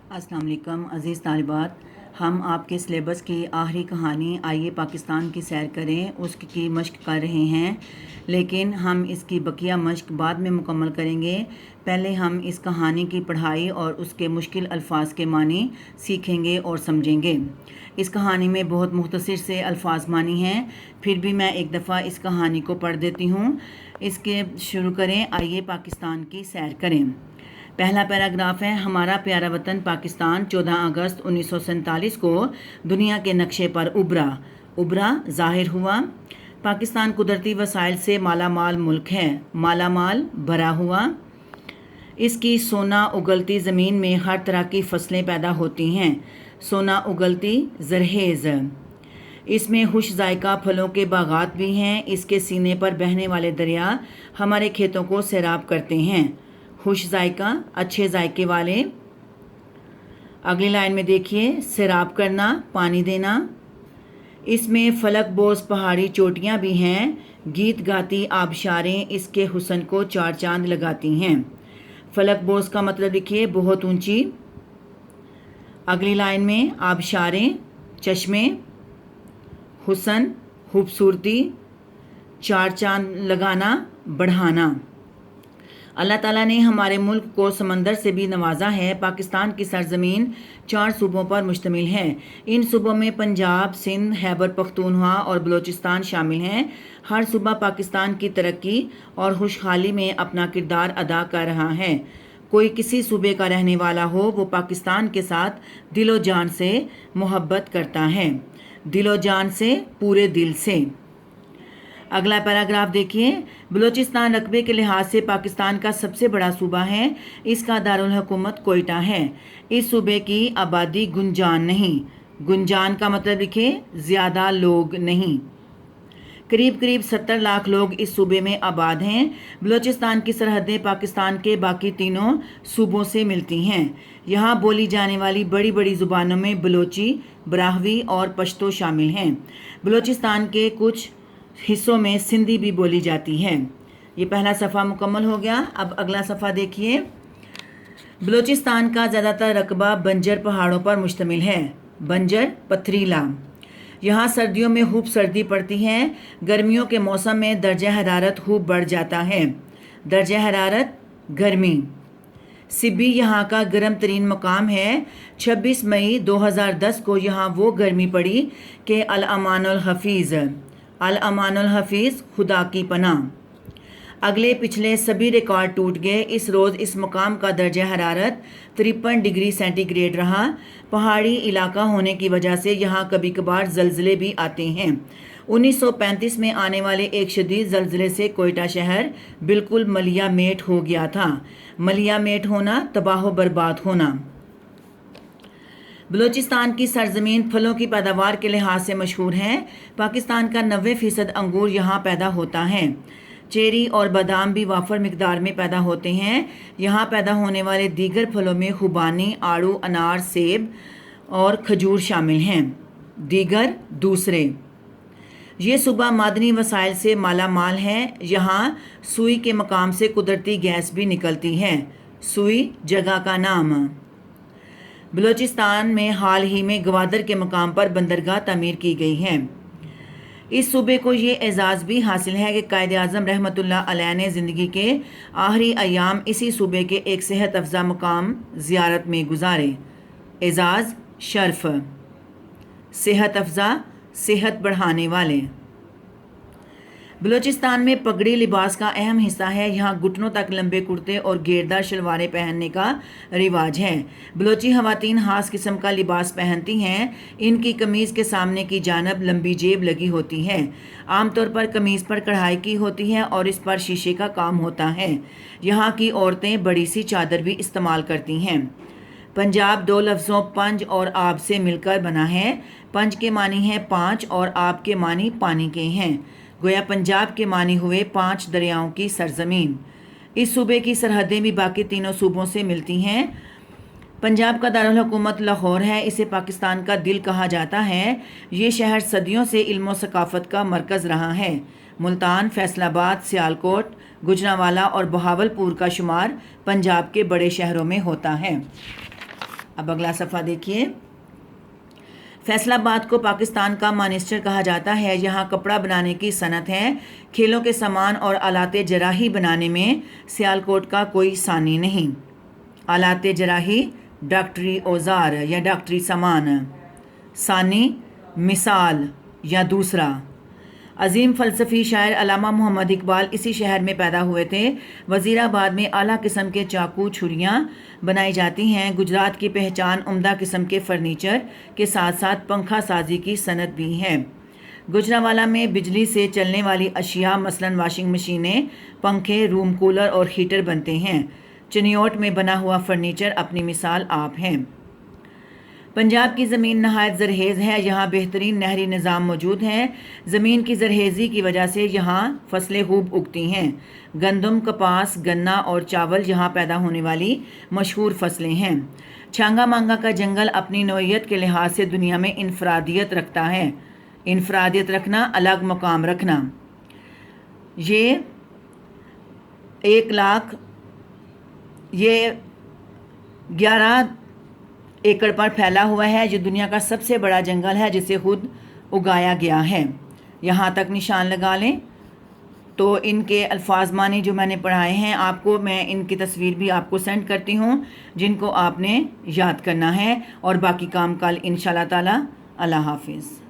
अस्सलाम वालेकुम अज़ीज़ तालिबात, हम आपके सिलेबस की आखिरी कहानी आइए पाकिस्तान की सैर करें उसकी मश्क कर रहे हैं, लेकिन हम इसकी बकिया मश्क बाद में मुकम्मल करेंगे। पहले हम इस कहानी की पढ़ाई और उसके मुश्किल अल्फाज के मानी सीखेंगे और समझेंगे। इस कहानी में बहुत मुख्तसर से अल्फाज मानी हैं, फिर भी मैं एक दफ़ा इस कहानी को पढ़ देती हूँ। इसके शुरू करें, आइए पाकिस्तान की सैर करें। पहला पैराग्राफ है, हमारा प्यारा वतन पाकिस्तान 14 अगस्त 1947 को दुनिया के नक्शे पर उभरा ज़ाहिर हुआ। पाकिस्तान कुदरती वसाइल से माला माल मुल्क है, माला माल भरा हुआ। इसकी सोना उगलती ज़मीन में हर तरह की फसलें पैदा होती हैं, सोना उगलती जरहेज़। इसमें खुश जायका फलों के बागात भी हैं। इसके सीने पर बहने वाले दरिया हमारे खेतों को सैराब करते हैं, खुश जायका अच्छे जायके वाले। अगली लाइन में देखिए, सैराब करना पानी देना। इसमें फलक बोस पहाड़ी चोटियाँ भी हैं, गीत गाती आबशारें इसके हुस्न को चार चांद लगाती हैं। फलक बोस का मतलब लिखिए बहुत ऊंची। अगली लाइन में आबशारें चश्मे, हुस्न खूबसूरती, चार चांद लगाना बढ़ाना। अल्लाह ताला ने हमारे मुल्क को समंदर से भी नवाजा है। पाकिस्तान की सरजमीन 4 सूबों पर मुश्तमिल है। इन सूबों में पंजाब, सिंध, खैबर पख्तूनख्वा और बलूचिस्तान शामिल हैं। हर सूबा पाकिस्तान की तरक्की और खुशहाली में अपना किरदार अदा कर रहा है। कोई किसी सूबे का रहने वाला हो, वो पाकिस्तान के साथ दिलो जान से मोहब्बत करता है, दिलो जान से, पूरे दिल से। अगला पैराग्राफ देखिए, बलूचिस्तान रकबे के लिहाज से पाकिस्तान का सबसे बड़ा सूबा है। इसका दारुल हुकूमत कोयटा है। इस सूबे की आबादी गुंजान नहीं, गुंजान का मतलब लिखिए ज़्यादा लोग नहीं। करीब 70 लाख लोग इस सूबे में आबाद हैं। बलूचिस्तान की सरहदें पाकिस्तान के बाकी तीनों सूबों से मिलती हैं। यहाँ बोली जाने वाली बड़ी बड़ी ज़ुबानों में बलोची, ब्राहवी और पश्तो शामिल हैं। बलूचिस्तान के कुछ हिस्सों में सिंधी भी बोली जाती है। ये पहला सफ़ा मुकम्मल हो गया। अब अगला सफ़ा देखिए। बलूचिस्तान का ज़्यादातर रकबा बंजर पहाड़ों पर मुश्तमिल है, बंजर पथरीला। यहाँ सर्दियों में खूब सर्दी पड़ती है। गर्मियों के मौसम में दर्जा हरारत खूब बढ़ जाता है, दर्जा हरारत गर्मी। सिब्बी यहाँ का गर्म तरीन मकाम है। 26 मई 2010 को यहाँ वो गर्मी पड़ी कि अल अमानुल हफीज़, अल अमानुल हफीज़ खुदा की पनाह। अगले पिछले सभी रिकॉर्ड टूट गए। इस रोज़ इस मकाम का दर्जा हरारत 53 डिग्री सेंटीग्रेड रहा। पहाड़ी इलाका होने की वजह से यहाँ कभी कभार ज़लज़ले भी आते हैं। 1935 में आने वाले एक शदीद ज़लज़ले से कोयटा शहर बिल्कुल मलिया मेट हो गया था। मलिया मेट होना, तबाह बर्बाद होना। बलूचिस्तान की सरजमीन फलों की पैदावार के लिहाज से मशहूर है। पाकिस्तान का 90% अंगूर यहाँ पैदा होता है। चेरी और बादाम भी वाफर मिकदार में पैदा होते हैं। यहाँ पैदा होने वाले दीगर फलों में खुबानी, आड़ू, अनार, सेब और खजूर शामिल हैं। दीगर दूसरे। ये सूबा मादनी वसाइल से माला माल है। यहाँ सुई के मकाम से कुदरती गैस भी निकलती है, सुई जगह का नाम। बलूचिस्तान में हाल ही में गवादर के मकाम पर बंदरगाह तामीर की गई है। इस सूबे को ये एजाज़ भी हासिल है कि कायद आज़म रहमतुल्लाह अलैह ने ज़िंदगी के आखिरी अयाम इसी सूबे के एक सेहत अफ़ज़ा मकाम ज़ियारत में गुजारे। एजाज़ शर्फ, सेहत अफ़ज़ा, सेहत बढ़ाने वाले। बलूचिस्तान में पगड़ी लिबास का अहम हिस्सा है। यहाँ घुटनों तक लंबे कुर्ते और घेरदार शलवारें पहनने का रिवाज है। बलोची ख़वातीन खास किस्म का लिबास पहनती हैं। इनकी कमीज़ के सामने की जानब लंबी जेब लगी होती है। आमतौर पर कमीज़ पर कढ़ाई की होती है और इस पर शीशे का काम होता है। यहाँ की औरतें बड़ी सी चादर भी इस्तेमाल करती हैं। पंजाब 2 लफ्ज़ों पंज और आब से मिलकर बना है। पंज के मानी हैं 5 और आब के मानी पानी के हैं। गोया पंजाब के मानी हुए 5 दरियाओं की सरजमीन। इस सूबे की सरहदें भी बाकी तीनों सूबों से मिलती हैं। पंजाब का दारुल हुकूमत लाहौर है। इसे पाकिस्तान का दिल कहा जाता है। ये शहर सदियों से इल्म व सकाफ़त का मरकज़ रहा है। मुल्तान, फैसलाबाद, सियालकोट, गुजरांवाला और बहावलपुर का शुमार पंजाब के बड़े शहरों में होता है। اب اگلا صفحہ دیکھیے۔ فیصل آباد کو پاکستان کا مانچسٹر کہا جاتا ہے۔ یہاں کپڑا بنانے کی صنعت ہے۔ کھیلوں کے سامان اور آلات جراحی بنانے میں سیالکوٹ کا کوئی ثانی نہیں۔ آلات جراحی ڈاکٹری اوزار یا ڈاکٹری سامان، ثانی مثال یا دوسرا۔ عظیم فلسفی شاعر علامہ محمد اقبال اسی شہر میں پیدا ہوئے تھے۔ وزیر آباد میں اعلیٰ قسم کے چاقو چھریاں بنائی جاتی ہیں۔ گجرات کی پہچان عمدہ قسم کے فرنیچر کے ساتھ ساتھ پنکھا سازی کی صنعت بھی ہے۔ گوجرانوالہ میں بجلی سے چلنے والی اشیاء مثلاً واشنگ مشینیں، پنکھے، روم کولر اور ہیٹر بنتے ہیں۔ چنیوٹ میں بنا ہوا فرنیچر اپنی مثال آپ ہے۔ پنجاب کی زمین نہایت زرخیز ہے۔ یہاں بہترین نہری نظام موجود ہے۔ زمین کی زرخیزی کی وجہ سے یہاں فصلیں خوب اگتی ہیں۔ گندم، کپاس، گنا اور چاول یہاں پیدا ہونے والی مشہور فصلیں ہیں۔ چھانگا مانگا کا جنگل اپنی نوعیت کے لحاظ سے دنیا میں انفرادیت رکھتا ہے۔ انفرادیت رکھنا، الگ مقام رکھنا۔ یہ 11 ایکڑ پر پھیلا ہوا ہے۔ یہ دنیا کا سب سے بڑا جنگل ہے جسے خود اگایا گیا ہے۔ یہاں تک نشان لگا لیں۔ تو ان کے الفاظ معنی جو میں نے پڑھائے ہیں آپ کو، میں ان کی تصویر بھی آپ کو سینڈ کرتی ہوں جن کو آپ نے یاد کرنا ہے، اور باقی کام کل انشاءاللہ تعالی۔ اللہ حافظ۔